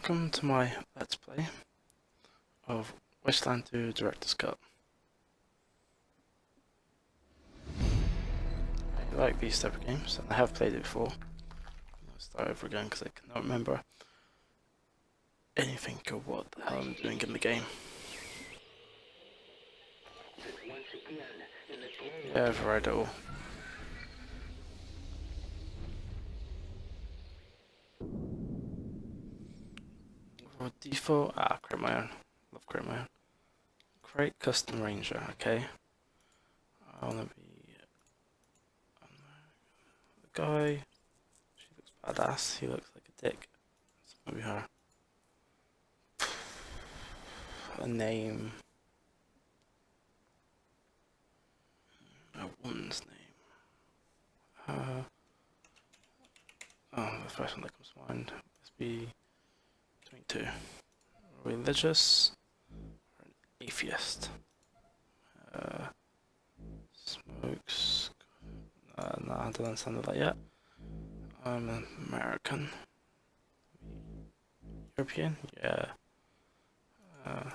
Welcome to my Let's Play of Wasteland 2 Director's Cut. I like these type of games, and I have played it before. I'll start over again because I cannot remember anything of what the hell I'm doing in the game. Yeah, I've read it all. For default, create my own. Love create my own. Create custom ranger, okay. I wanna be the guy. She looks badass, he looks like a dick. So I'm gonna be her. A name. A woman's name. The first one that comes to mind. Let's be 22. Religious or an atheist? Smokes. No, I don't understand that yet. I'm an American. European? Yeah. I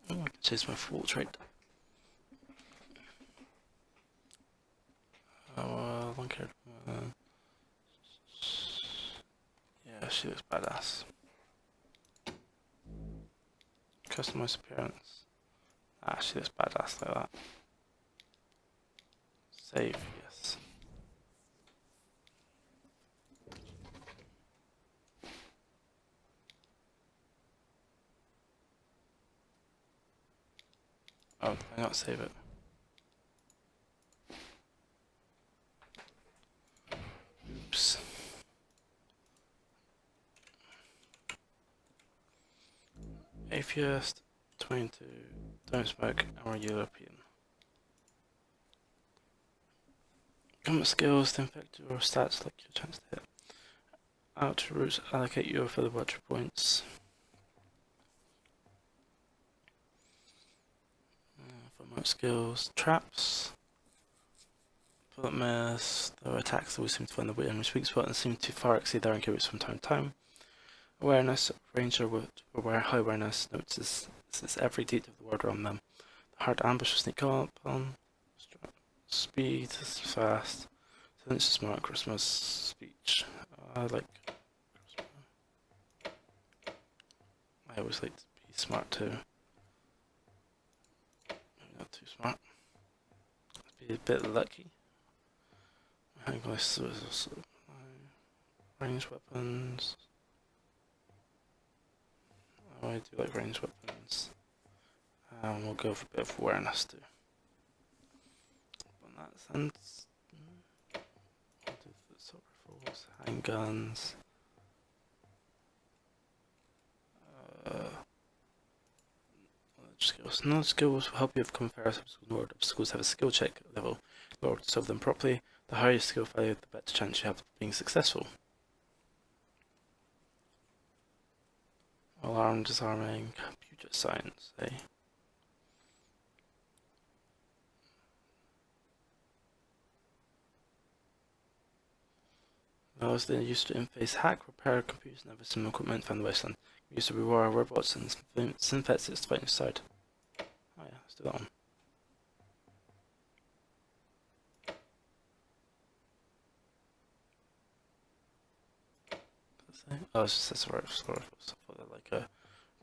can change my full trait. Long haired woman. Yeah, she looks badass. Customize appearance. She looks badass like that. Save, yes. Oh, did I not save it? Oops. Atheist, 22, don't smoke, and we're European. Combat skills to infect your stats like your chance to hit. Out routes allocate your further watcher points. For most skills, traps. Bullet miss, their attacks always seem to find the enemy's weak spot and seem to far exceed their inhibitors from time to time. Awareness, ranger with high awareness notices every detail of the world around them. The hard ambush will sneak up on. Speed is fast. Silence is smart. Christmas speech. I like Christmas. I always like to be smart too. Maybe not too smart. Let's be a bit lucky. Range weapons. Oh, I do like range weapons. We'll go for a bit of awareness too. In that sense, I'll do the assault rifles, handguns. Knowledge skills will help you overcome various obstacles in order. Obstacles have a skill check level. In order to solve them properly, the higher your skill value, the better chance you have of being successful. Alarm, disarming, computer science, eh? Those that used to interface hack, repair computers, and other similar equipment found in the Wasteland. Used to rewire robots and synthetics to fight your side. Oh yeah, let's do that one. Oh, it's just that's right. I thought like a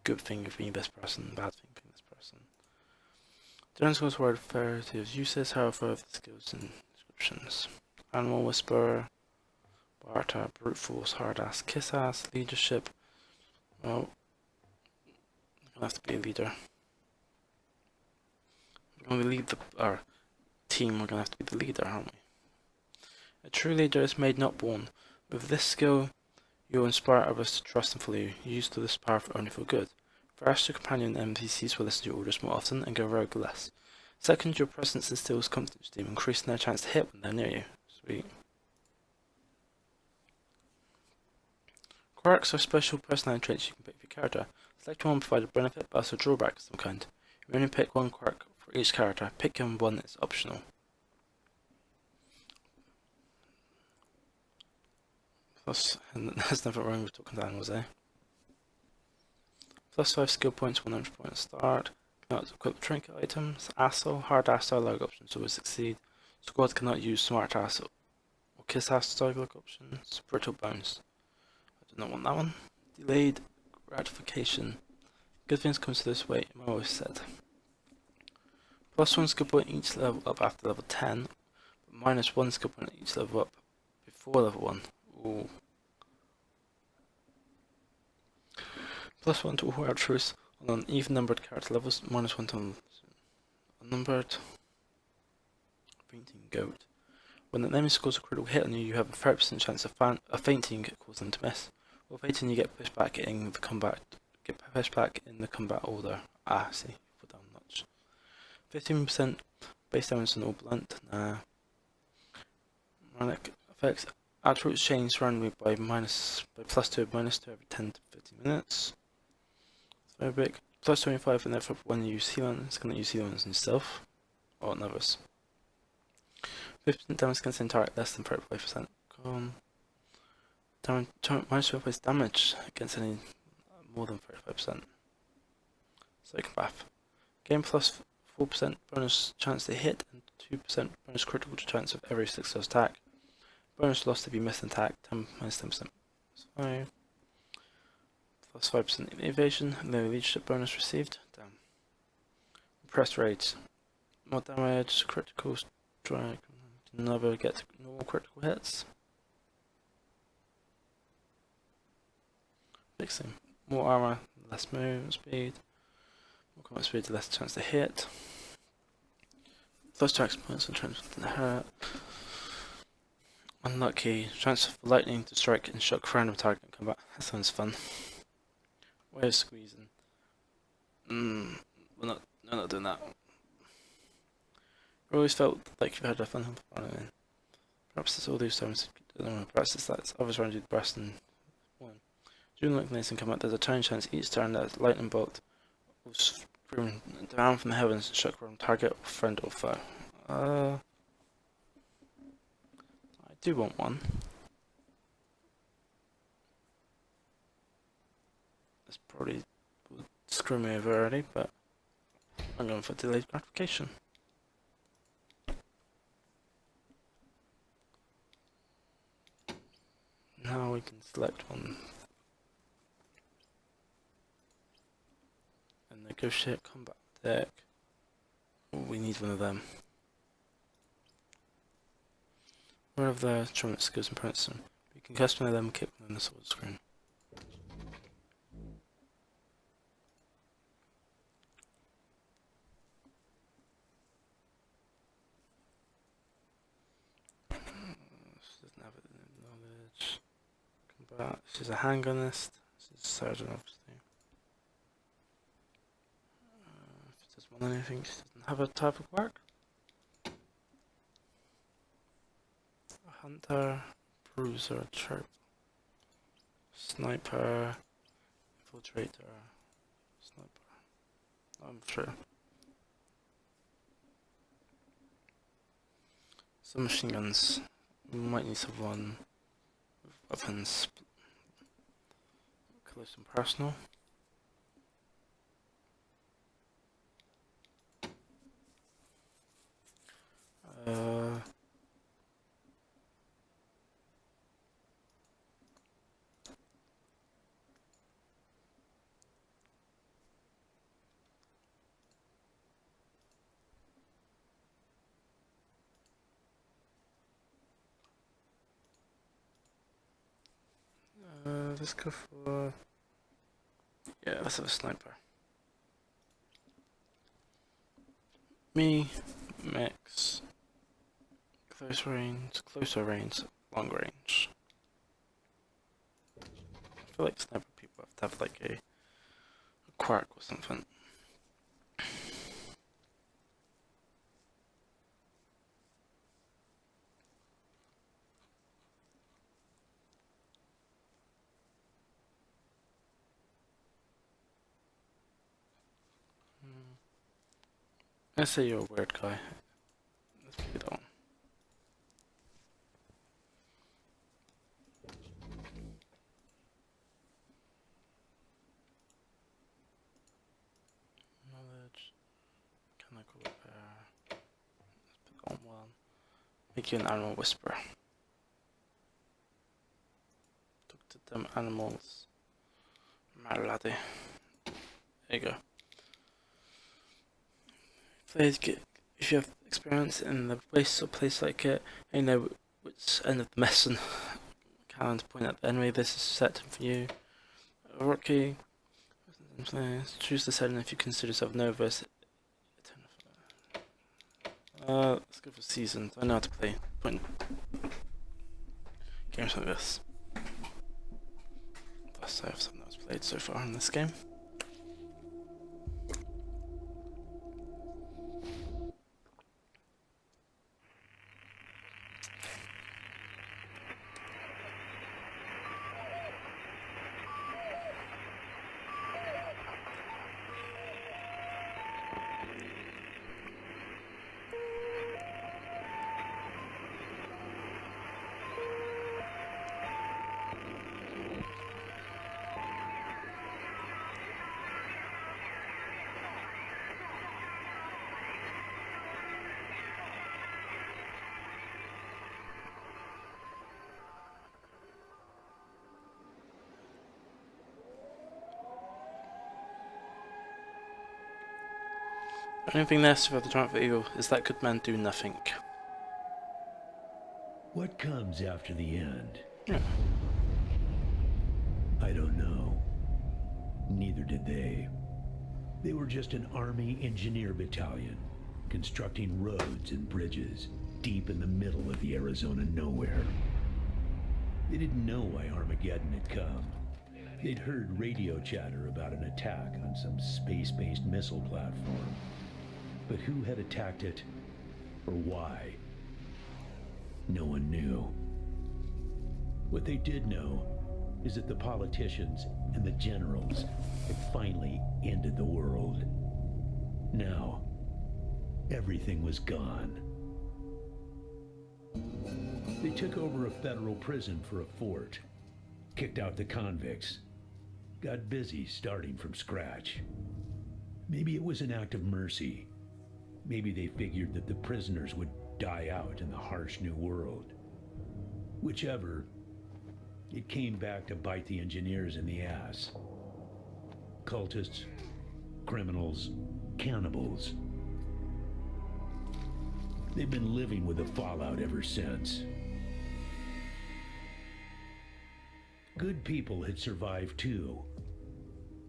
good thing of being this person, bad thing of being this person. General skills were referred to as uses, however, of the skills and descriptions. Animal whisper, barter, brute force, hard ass, kiss ass, leadership. Well, I'm gonna have to be a leader. When we lead our team, we're gonna have to be the leader, aren't we? A true leader is made, not born. With this skill, you'll inspire others to trust and follow you. Use this power only for good. First, your companion NPCs will listen to your orders more often and go rogue less. Second, your presence instills confidence in them, increasing their chance to hit when they're near you. Sweet. Quirks are special personality traits you can pick for your character. Select one provide a benefit but also a drawback of some kind. You only pick one quirk for each character. Picking one is optional. Plus, and there's nothing wrong with talking to animals, eh? +5 skill points, 100 points start. Cannot equip trinket items. Assel, hard ass dialogue options always succeed. Squad cannot use smart ass or kiss ass dialogue options. Brittle bones. I do not want that one. Delayed gratification. Good things come to this way, I always said. +1 skill point each level up after level 10. But -1 skill point each level up before level 1. Ooh. +1 to all archers on even numbered character levels, -1 to unnumbered. Fainting goat. When an enemy scores a critical hit on you, you have a 30% chance of fainting, causing them to miss. While fainting, you get pushed back in the combat. Order. Ah, I see. Put down notch. 15% base damage on all blunt. Nah. Manic effects. Attributes change randomly by +2 or -2 every 10 to 15 minutes. Very big. +25 and therefore when you use healing, it's going to use healing on yourself or on others. 50% damage against the entire less than 35%. -25 damage against any more than 35%. Psychopath. Gain +4% bonus chance to hit and 2% bonus critical chance of every success attack. Bonus loss if you miss an attack, -10%. +5. +5% evasion, no leadership bonus received. Damn. Press rate. More damage, critical strike. Never get normal critical hits. Fixing. More armor, less movement speed. More combat speed, less chance to hit. +2 points and chance to hurt. Unlucky. Chance for lightning to strike and shock random target in combat. That sounds fun. Way of squeezing. We're not doing that. I always felt like you had a fun time. Perhaps it's all these times. I don't know, perhaps it's that others around you the breast and one. During lightning in combat, there's a tiny chance each turn that lightning bolt will scream down from the heavens and shock random target or friend or foe. I do want one. This probably will screw me over already, but I'm going for delayed gratification. Now we can select one and negotiate combat deck. Oh, we need one of them. One of the instrument skills and parents. We can custom them and keep them on the sword screen. This doesn't have it in knowledge. Combat. This is a handgunist. This is a surgeon, obviously. If it doesn't want anything, it doesn't have a type of work. Hunter, bruiser, chirp, sniper, infiltrator, sniper. I'm sure. Some machine guns. We might need someone with weapons close and personal. Let's go for... Yeah, let's have a sniper. Me, mix, closer range, long range. I feel like sniper people have to have like a quirk or something. Let's say you're a weird guy. Let's pick that one. mechanical repair. Let's put that on one. Make you an animal whisperer. Talk to them animals. My laddie. There you go. If you have experience in the waste or place like it, and you know which end of the mess and can to point at the enemy, this is set for you. A rookie. Choose the setting if you consider yourself nervous. Let's go for seasons. I know how to play games like this. Plus, I have something that's played so far in this game. The only thing left about the triumph of evil is that good men do nothing. What comes after the end? Yeah. I don't know. Neither did they. They were just an army engineer battalion, constructing roads and bridges deep in the middle of the Arizona nowhere. They didn't know why Armageddon had come. They'd heard radio chatter about an attack on some space-based missile platform. But who had attacked it, or why? No one knew. What they did know is that the politicians and the generals had finally ended the world. Now, everything was gone. They took over a federal prison for a fort, kicked out the convicts, got busy starting from scratch. Maybe it was an act of mercy. Maybe they figured that the prisoners would die out in the harsh new world. Whichever, it came back to bite the engineers in the ass. Cultists, criminals, cannibals. They've been living with the fallout ever since. Good people had survived too,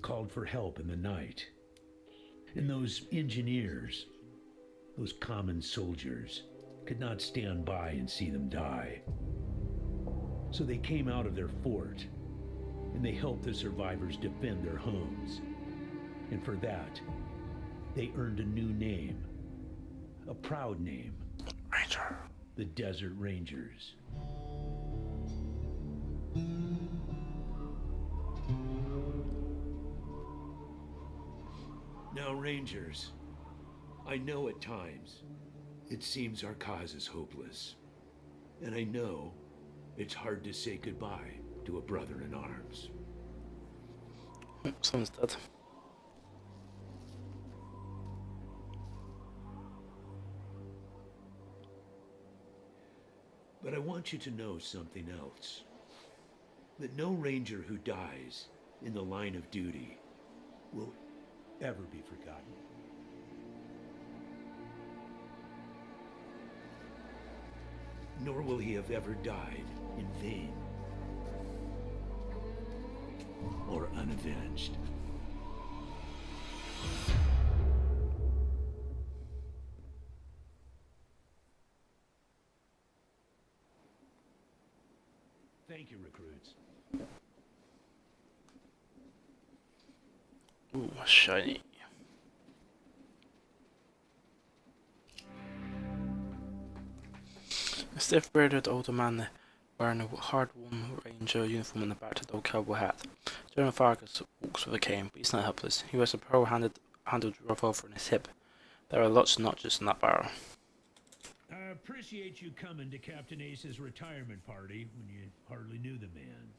called for help in the night. And those engineers, those common soldiers, could not stand by and see them die. So they came out of their fort, and they helped the survivors defend their homes. And for that, they earned a new name, a proud name. Ranger. The Desert Rangers. Now, Rangers, I know at times it seems our cause is hopeless. And I know it's hard to say goodbye to a brother in arms. Someone's dead. But I want you to know something else. That no Ranger who dies in the line of duty will ever be forgotten. Nor will he have ever died in vain or unavenged. Thank you, recruits. Ooh, shiny. A stiff-bearded older man wearing a hard-won ranger uniform and a battered old cowboy hat. General Fargus walks with a cane, but he's not helpless. He wears a pearl-handled revolver in his hip. There are lots of notches in that barrel. I appreciate you coming to Captain Ace's retirement party when you hardly knew the man.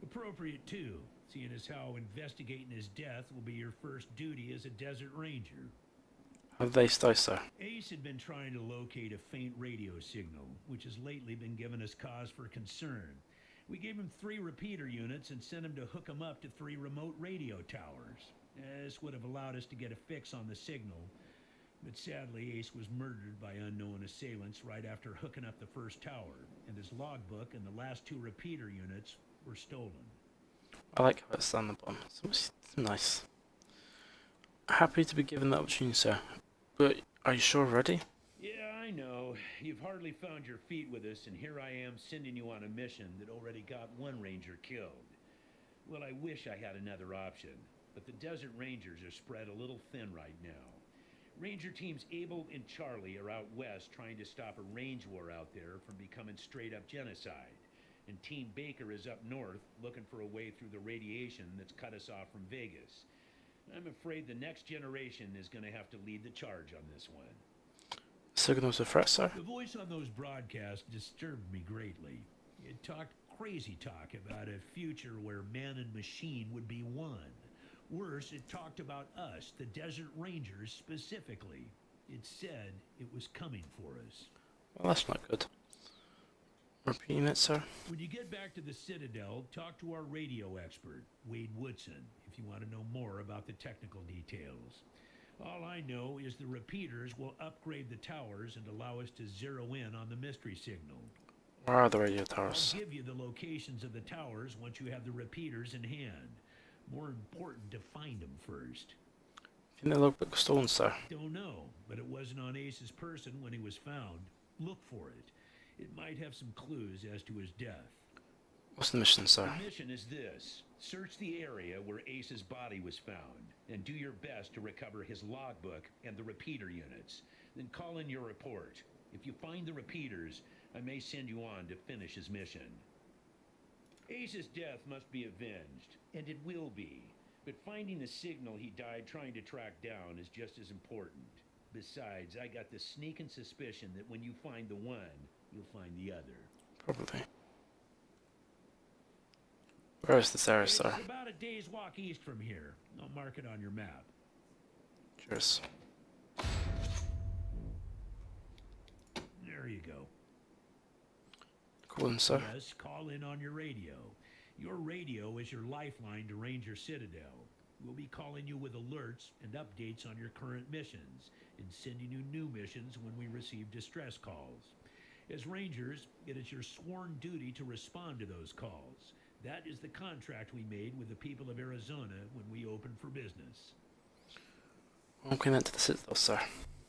Appropriate, too, seeing as how investigating his death will be your first duty as a Desert Ranger. Have they stay, sir? Ace had been trying to locate a faint radio signal, which has lately been giving us cause for concern. We gave him 3 repeater units and sent him to hook them up to 3 remote radio towers. This would have allowed us to get a fix on the signal, but sadly Ace was murdered by unknown assailants right after hooking up the first tower, and his logbook and the last 2 repeater units were stolen. I like how it's on the bottom. It's nice. Happy to be given the opportunity, sir. But are you sure ready? Yeah, I know. You've hardly found your feet with us, and here I am sending you on a mission that already got 1 ranger killed. Well, I wish I had another option, but the Desert Rangers are spread a little thin right now. Ranger teams Abel and Charlie are out west trying to stop a range war out there from becoming straight-up genocide. And Team Baker is up north looking for a way through the radiation that's cut us off from Vegas. I'm afraid the next generation is going to have to lead the charge on this one. Signal's a threat, sir. The voice on those broadcasts disturbed me greatly. It talked crazy talk about a future where man and machine would be one. Worse, it talked about us, the Desert Rangers, specifically. It said it was coming for us. Well, that's not good. Repeating it, sir. When you get back to the Citadel, talk to our radio expert, Wade Woodson, if you want to know more about the technical details. All I know is the repeaters will upgrade the towers and allow us to zero in on the mystery signal. Where are the radio towers? I'll give you the locations of the towers once you have the repeaters in hand. More important to find them first. Think the logbook was stolen, sir? Don't know, but it wasn't on Ace's person when he was found. Look for it. It might have some clues as to his death. What's the mission, sir? The mission is this. Search the area where Ace's body was found, and do your best to recover his logbook and the repeater units. Then call in your report. If you find the repeaters, I may send you on to finish his mission. Ace's death must be avenged, and it will be. But finding the signal he died trying to track down is just as important. Besides, I got the sneaking suspicion that when you find the one, you'll find the other. Probably. Where is this area, sir? It's about a day's walk east from here. I'll mark it on your map. Cheers. There you go. Cool, sir. Yes, call in on your radio. Your radio is your lifeline to Ranger Citadel. We'll be calling you with alerts and updates on your current missions, and sending you new missions when we receive distress calls. As Rangers, it is your sworn duty to respond to those calls. That is the contract we made with the people of Arizona when we opened for business. I'm going into the Citadel, sir.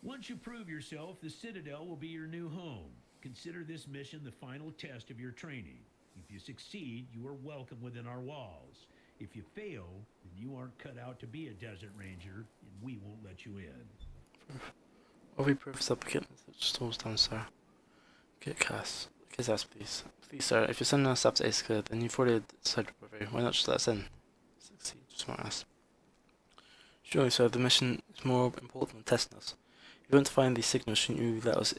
Once you prove yourself, the Citadel will be your new home. Consider this mission the final test of your training. If you succeed, you are welcome within our walls. If you fail, then you aren't cut out to be a Desert Ranger, and we won't let you in. What we prove is up again. Stores down, sir. Get cast. Kiss ass, please. Please, sir, if you're sending us up to Ace Clear, then you've already decided with you. Why not just let us in? Succeed, smart ass. Surely, sir, the mission is more important than testing us. If you want to find these signals, shouldn't you let us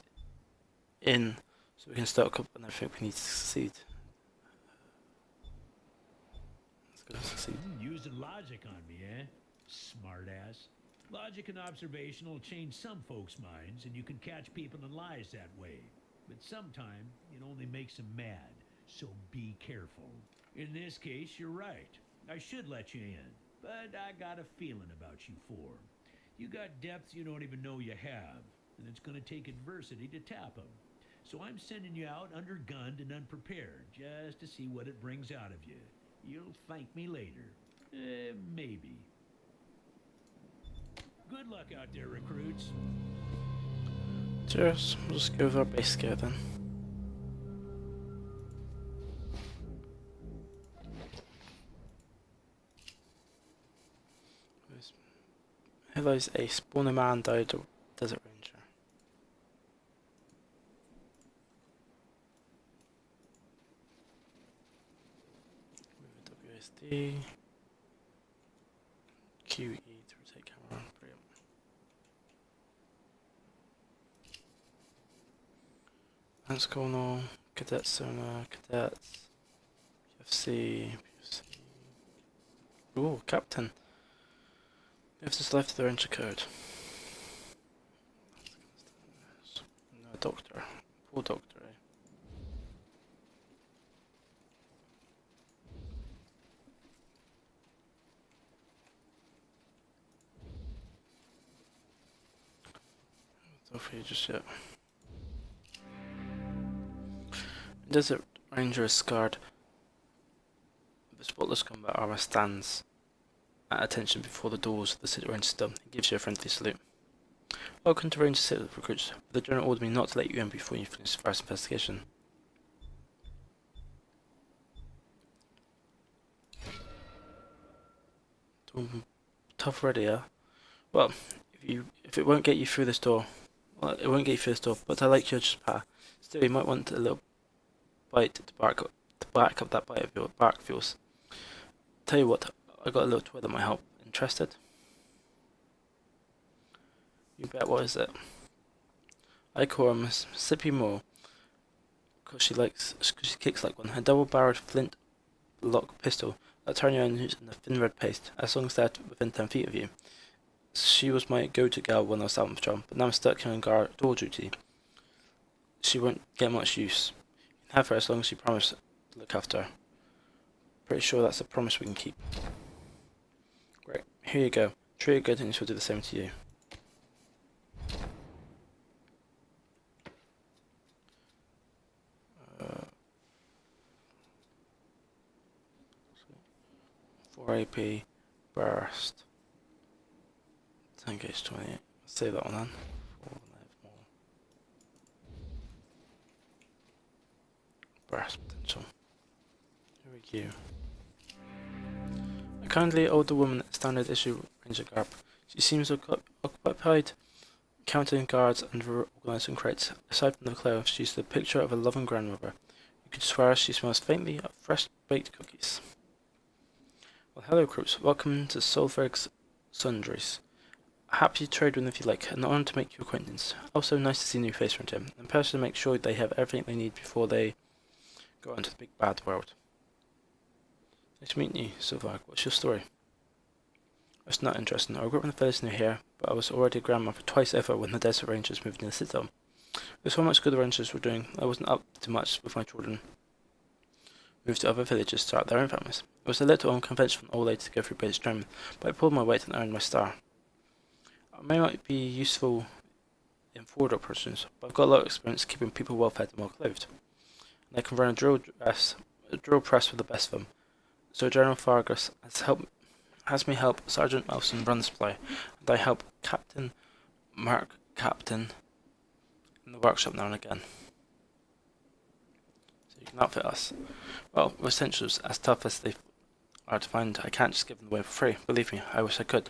in so we can start up on everything we need to succeed? Let's go succeed. Using logic on me, eh? Smartass. Logic and observation will change some folks' minds, and you can catch people in lies that way. But sometimes it only makes them mad, so be careful. In this case, you're right. I should let you in, but I got a feeling about you four. You got depths you don't even know you have, and it's going to take adversity to tap them. So I'm sending you out undergunned and unprepared, just to see what it brings out of you. You'll thank me later. Maybe. Good luck out there, recruits. Cheers. We'll just go with our base gear then. Hello's Ace. Born a man, died a Desert Ranger. WSD. QE to rotate camera. Brilliant. That's going on. Cadet sonar, cadets. PFC. Ooh, captain. We have just left the ranger code. doctor. Poor doctor, eh? Not for you just yet. Desert Ranger is scarred. The spotless combat armor stands at attention before the doors of the City Ranger Dome. He gives you a friendly salute. Welcome to Ranger City Recruits. The General ordered me not to let you in before you finish the first investigation. Tough ready, yeah? Well, if it won't get you through this door, well, it won't get you through this door, but I like your path. Still, you might want a little bite to back up that bite of your bark fuels. Tell you what, I got a little toy that might help. Interested? You bet. What is it? I call her Mississippi Moore, because she kicks like one. A double-barreled flint lock pistol that'll turn you on using the thin red paste, as long as they're within 10 feet of you. She was my go-to gal when I was out on patrol, but now I'm stuck here on door duty. She won't get much use. You can have her as long as you promise to look after her. Pretty sure that's a promise we can keep. Great, here you go. Treat her good and she'll do the same to you. Four AP burst. 10 gauge 28. Let's save that one then. Burst potential. Here we go. A kindly older woman in standard issue ranger garb. She seems occupied counting guards and organising crates. Aside from the clothes, she's the picture of a loving grandmother. You could swear she smells faintly of fresh baked cookies. Well, hello, Croops. Welcome to Solferg's Sundries. Happy to trade with if you like. An honour to make your acquaintance. Also, nice to see a new face from Jim. And personally, make sure they have everything they need before they go into the big bad world. Nice to meet you, Solferg. What's your story? It's not interesting. I grew up in the village near here, but I was already a grandmother twice over when the Desert Rangers moved into the citadel. With so much good the Rangers were doing, I wasn't up to much with my children. Moved to other villages to start their own families. It was a little unconventional for an old lady to go through basic training, but I pulled my weight and earned my star. I may not be useful in forward operations, but I've got a lot of experience keeping people well fed and well clothed. And I can run a drill press with the best of them. So General Fargus has me help Sergeant Melson run the supply, and I help Captain Mark Captain in the workshop now and again. So you can outfit us. Well, with essentials as tough as they are to find, I can't just give them away for free. Believe me, I wish I could.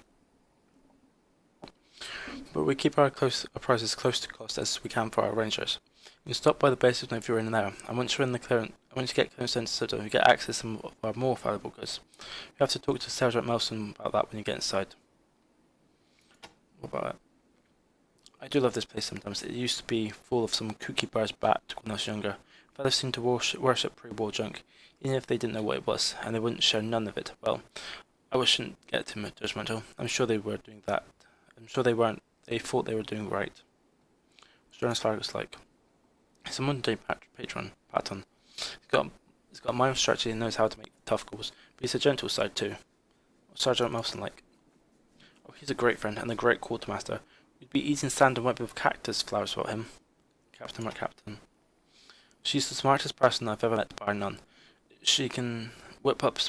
But we keep our prices close to cost as we can for our rangers. You can stop by the bases if you're in there, and once you're in the clearance, once you get clearance into Citadel, you get access to some of our more valuable goods. You have to talk to Sergeant Melson about that when you get inside. What about it? I do love this place sometimes. It used to be full of some kooky bars back when I was younger. Fellas seemed to worship pre-war junk, even if they didn't know what it was, and they wouldn't share none of it. Well, I shouldn't get too much judgmental. I'm sure they were doing that. I'm sure they weren't. They thought they were doing right. What's Jonas Fargus like? He's a modern day patron. He's got a mind of strategy and knows how to make tough calls, but he's a gentle side too. What's Sergeant Melson like? Oh, he's a great friend and a great quartermaster. We'd be eating sand and wet with cactus flowers about him. Captain, my captain. She's the smartest person I've ever met, bar none. She can whip up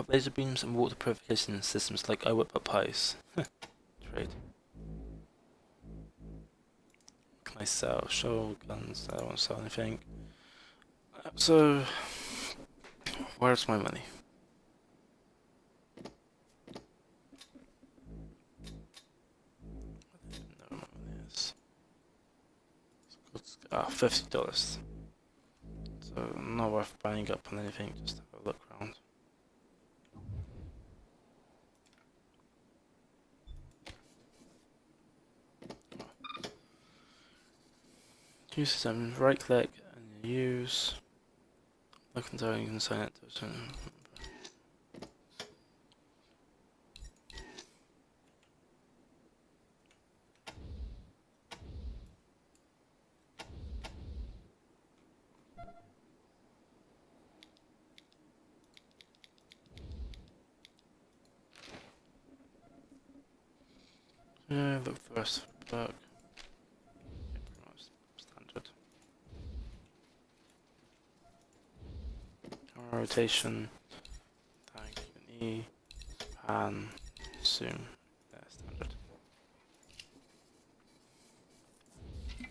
laser beams and water purification systems like I whip up pies. Trade. Can I sell? Show guns. I don't want to sell anything. So, where's my money? I don't know where my money is. $50. So, not worth buying up on anything, just have a look around. Use system, right click and use. Look until you can sign it to Yeah, look for the rest of the work. Yeah, pretty much standard. Camera rotation, tag, E, pan, zoom. Yeah, standard. Need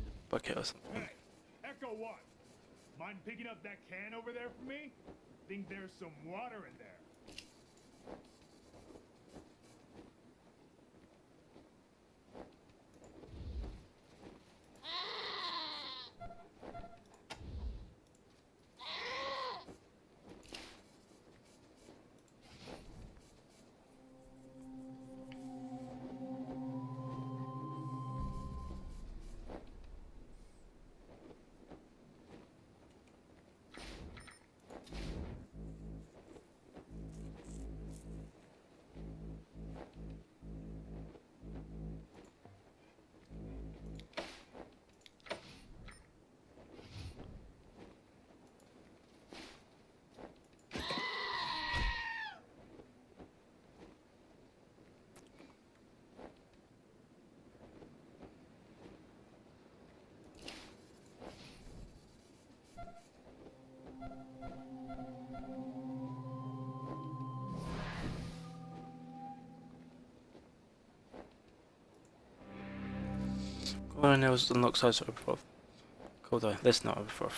a bucket or something. Hey, Echo 1. Mind picking up that can over there for me? Think there's some water in there. Color nails unlock size of above. Cool though, let's not overflow.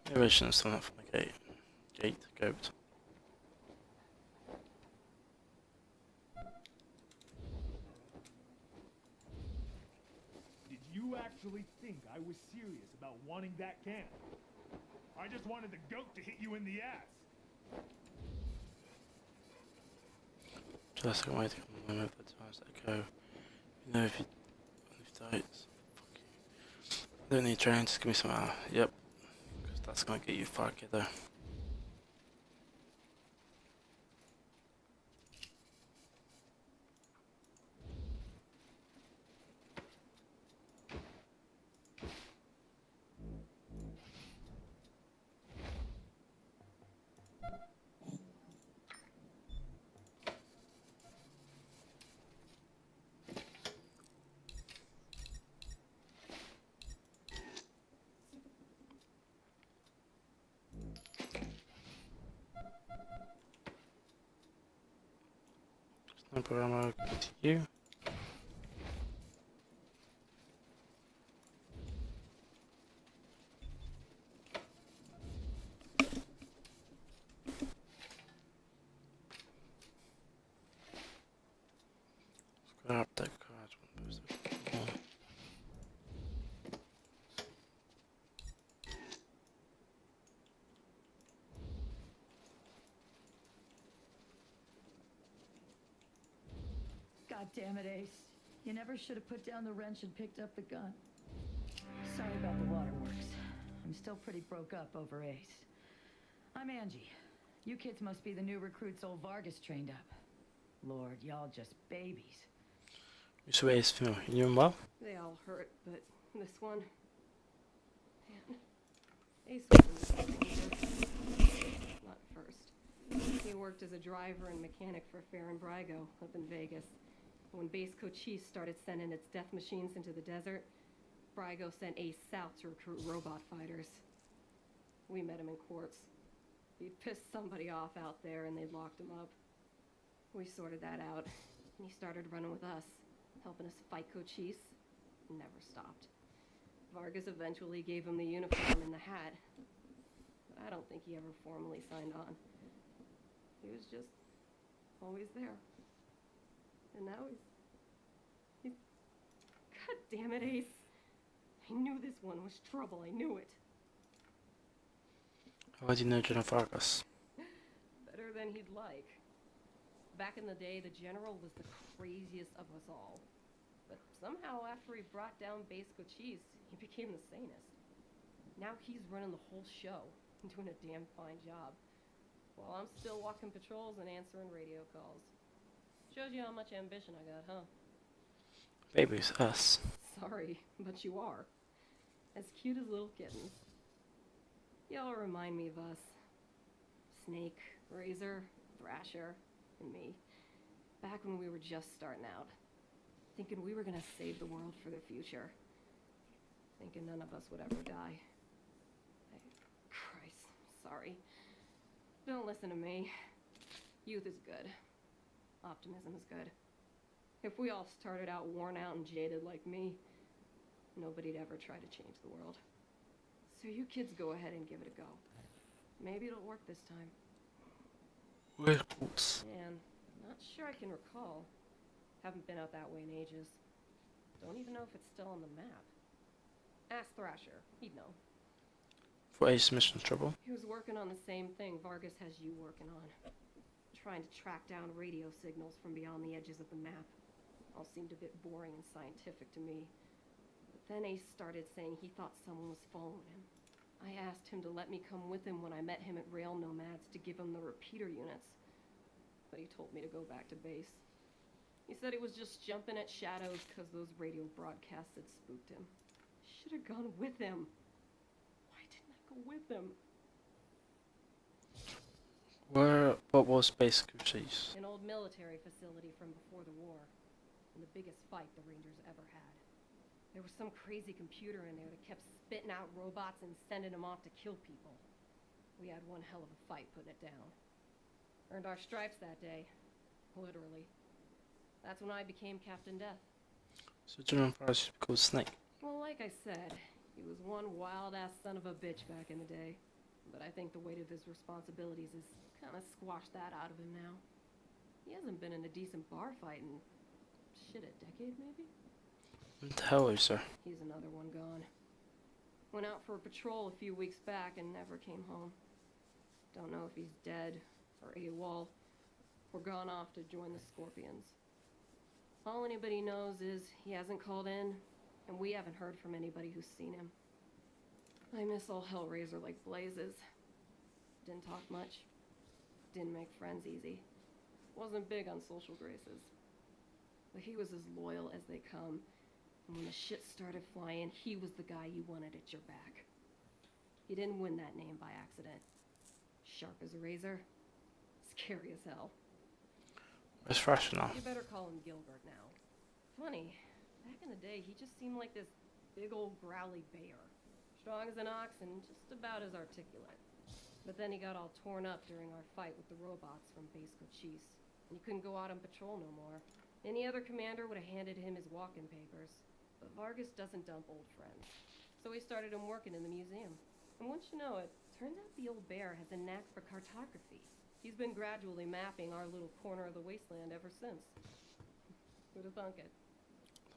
Innovation is still not from the gate. Goat. Did you actually think I was serious about wanting that can? I just wanted the goat to hit you in the ass. Just a way to come on over the times that go. You know if you die, fuck you. Don't need training, just give me some ammo. Yep. Because that's gonna get you far kiddo. Sniper ammo, go to you. Grab that card. God damn it, Ace. You never should have put down the wrench and picked up the gun. Sorry about the waterworks. I'm still pretty broke up over Ace. I'm Angie. You kids must be the new recruits old Vargas trained up. Lord, y'all just babies. Which way is Phil? You doing well? They all hurt, but this one... Man. Ace wasn't the danger. Not at first. He worked as a driver and mechanic for Farron Brago up in Vegas. When Base Cochise started sending its death machines into the desert, Brago sent Ace south to recruit robot fighters. We met him in quartz. He'd pissed somebody off out there and they'd locked him up. We sorted that out, and he started running with us, helping us fight Cochise. Never stopped. Vargas eventually gave him the uniform and the hat, but I don't think he ever formally signed on. He was just always there. And now he's... God damn it, Ace. I knew this one was trouble. I knew it. How do you know General Vargas? Better than he'd like. Back in the day, the General was the craziest of us all. But somehow, after he brought down Base Cochise, he became the sanest. Now he's running the whole show and doing a damn fine job. While I'm still walking patrols and answering radio calls. Shows you how much ambition I got, huh? Baby's us. Sorry, but you are. As cute as little kittens. Y'all remind me of us. Snake, Razor, Thrasher, and me. Back when we were just starting out. Thinking we were gonna save the world for the future. Thinking none of us would ever die. Christ, sorry. Don't listen to me. Youth is good. Optimism is good. If we all started out worn out and jaded like me, nobody'd ever try to change the world. So you kids go ahead and give it a go. Maybe it'll work this time. Werewolves. Man, not sure I can recall. Haven't been out that way in ages. Don't even know if it's still on the map. Ask Thrasher. He'd know. For Ace mission trouble. He was working on the same thing Vargas has you working on. Trying to track down radio signals from beyond the edges of the map. All seemed a bit boring and scientific to me. But then Ace started saying he thought someone was following him. I asked him to let me come with him when I met him at Rail Nomads to give him the repeater units. But he told me to go back to base. He said he was just jumping at shadows because those radio broadcasts had spooked him. Should have gone with him. Why didn't I go with him? What was Base Cochise? An old military facility from before the war. And the biggest fight the Rangers ever had. There was some crazy computer in there that kept spitting out robots and sending them off to kill people. We had one hell of a fight putting it down. Earned our stripes that day. Literally. That's when I became Captain Death. So General Price should be called Snake. Well, like I said, he was one wild-ass son of a bitch back in the day. But I think the weight of his responsibilities has kind of squashed that out of him now. He hasn't been in a decent bar fight in, shit, a decade maybe? What the hell is there? He's another one gone. Went out for a patrol a few weeks back and never came home. Don't know if he's dead, or AWOL, or gone off to join the Scorpions. All anybody knows is he hasn't called in, and we haven't heard from anybody who's seen him. I miss old Hellraiser like blazes. Didn't talk much. Didn't make friends easy. Wasn't big on social graces. But he was as loyal as they come. And when the shit started flying, he was the guy you wanted at your back. He didn't win that name by accident. Sharp as a razor. Scary as hell. Where's Thrasher now? You better call him Gilbert now. Funny, back in the day, he just seemed like this big old growly bear. Strong as an ox and just about as articulate. But then he got all torn up during our fight with the robots from Base Cochise. And he couldn't go out on patrol no more. Any other commander would have handed him his walk-in papers. But Vargas doesn't dump old friends. So he started him working in the museum. And once you know it, turns out the old bear has a knack for cartography. He's been gradually mapping our little corner of the Wasteland ever since. Who'd have thunk it?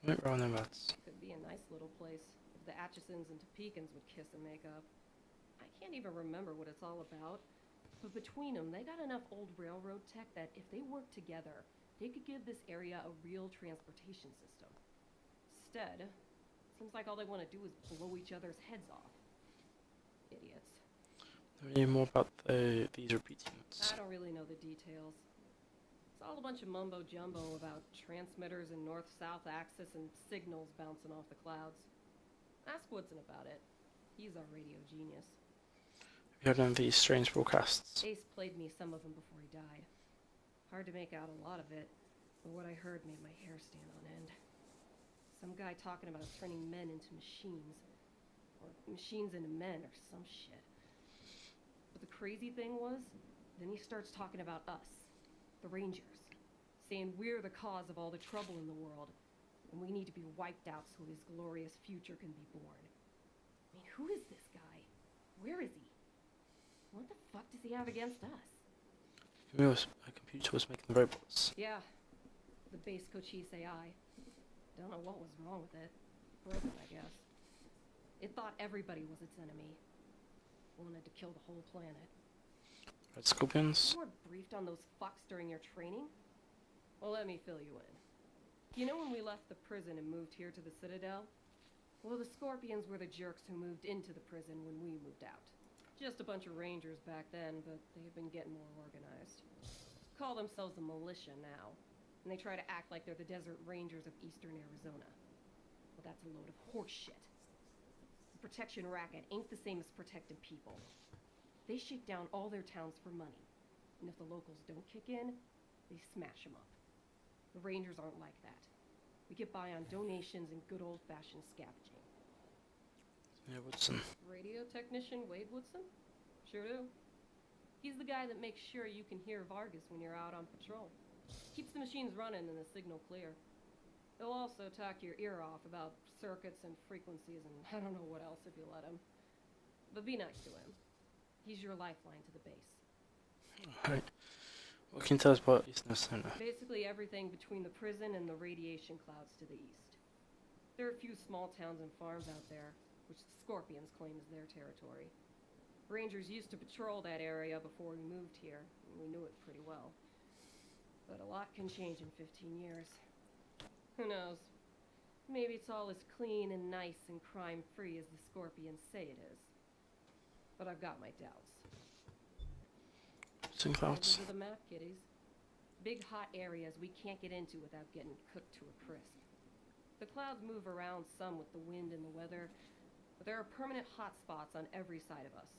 Wait round them lads. Could be a nice little place if the Atchisons and Topekans would kiss and make up. I can't even remember what it's all about. But between them, they got enough old railroad tech that if they worked together, they could give this area a real transportation system. Instead, seems like all they want to do is blow each other's heads off. Idiots. Do we know more about these repeat units? I don't really know the details. It's all a bunch of mumbo-jumbo about transmitters and north-south axis and signals bouncing off the clouds. Ask Woodson about it. He's our radio genius. Have you heard of these strange broadcasts? Ace played me some of them before he died. Hard to make out a lot of it, but what I heard made my hair stand on end. Some guy talking about turning men into machines. Or machines into men, or some shit. But the crazy thing was, then he starts talking about us, the Rangers, saying we're the cause of all the trouble in the world, and we need to be wiped out so his glorious future can be born. I mean, who is this guy? Where is he? What the fuck does he have against us? A computer was making the robots. Yeah, the Base Cochise AI. Don't know what was wrong with it. Broke it, I guess. It thought everybody was its enemy. Wanted to kill the whole planet. Red scorpions. You were briefed on those fucks during your training? Well, let me fill you in. You know when we left the prison and moved here to the Citadel? Well, the Scorpions were the jerks who moved into the prison when we moved out. Just a bunch of rangers back then, but they've been getting more organized. Call themselves the militia now, and they try to act like they're the Desert Rangers of eastern Arizona. Well, that's a load of horse shit. The protection racket ain't the same as protecting people. They shake down all their towns for money, and if the locals don't kick in, they smash them up. The Rangers aren't like that. We get by on donations and good old-fashioned scavenging. Yeah, Woodson. Radio technician Wade Woodson? Sure do. He's the guy that makes sure you can hear Vargas when you're out on patrol. Keeps the machines running and the signal clear. He'll also talk your ear off about circuits and frequencies and I don't know what else if you let him. But be nice to him. He's your lifeline to the base. Alright. What can you tell us about East Arizona? Basically everything between the prison and the radiation clouds to the east. There are a few small towns and farms out there, which the Scorpions claim is their territory. Rangers used to patrol that area before we moved here, and we knew it pretty well. But a lot can change in 15 years. Who knows? Maybe it's all as clean and nice and crime-free as the Scorpions say it is. But I've got my doubts. Some clouds. These are the map, kiddies. Big hot areas we can't get into without getting cooked to a crisp. The clouds move around some with the wind and the weather, but there are permanent hot spots on every side of us.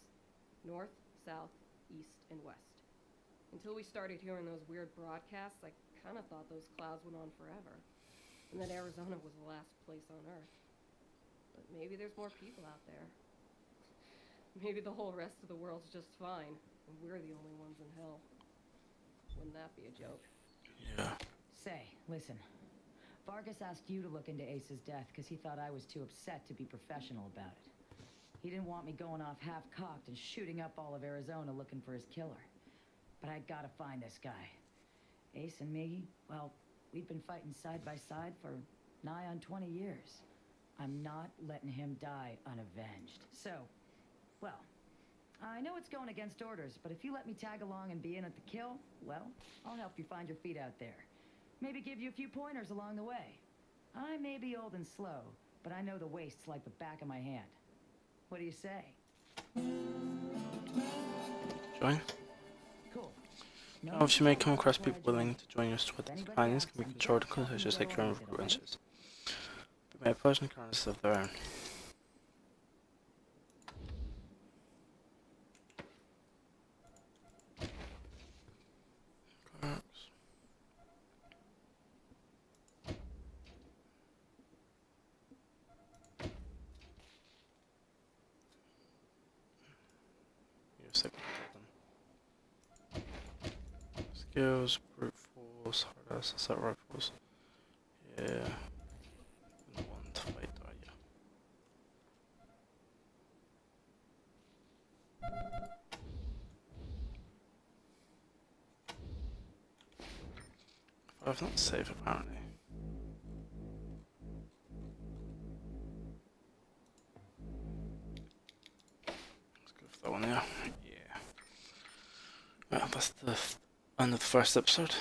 North, south, east, and west. Until we started hearing those weird broadcasts, I kind of thought those clouds went on forever, and that Arizona was the last place on Earth. But maybe there's more people out there. Maybe the whole rest of the world's just fine, and we're the only ones in hell. Wouldn't that be a joke? Yeah. Say, listen. Vargas asked you to look into Ace's death because he thought I was too upset to be professional about it. He didn't want me going off half-cocked and shooting up all of Arizona looking for his killer. But I gotta find this guy. Ace and me, well, we've been fighting side by side for nigh on 20 years. I'm not letting him die unavenged. So, well, I know it's going against orders, but if you let me tag along and be in at the kill, well, I'll help you find your feet out there. Maybe give you a few pointers along the way. I may be old and slow, but I know the wastes like the back of my hand. What do you say? Join. Cool. Obviously, you may come across people willing to join your squad. These companions can be controlled and considered just like your own recruitments. But may have personal characters of their own. Skills, brute force, hard ass, assault rifles. Yeah. Wouldn't want to fight, are you? I've not saved apparently. Let's go for that one, yeah. Yeah. Well, that's the end of the first episode.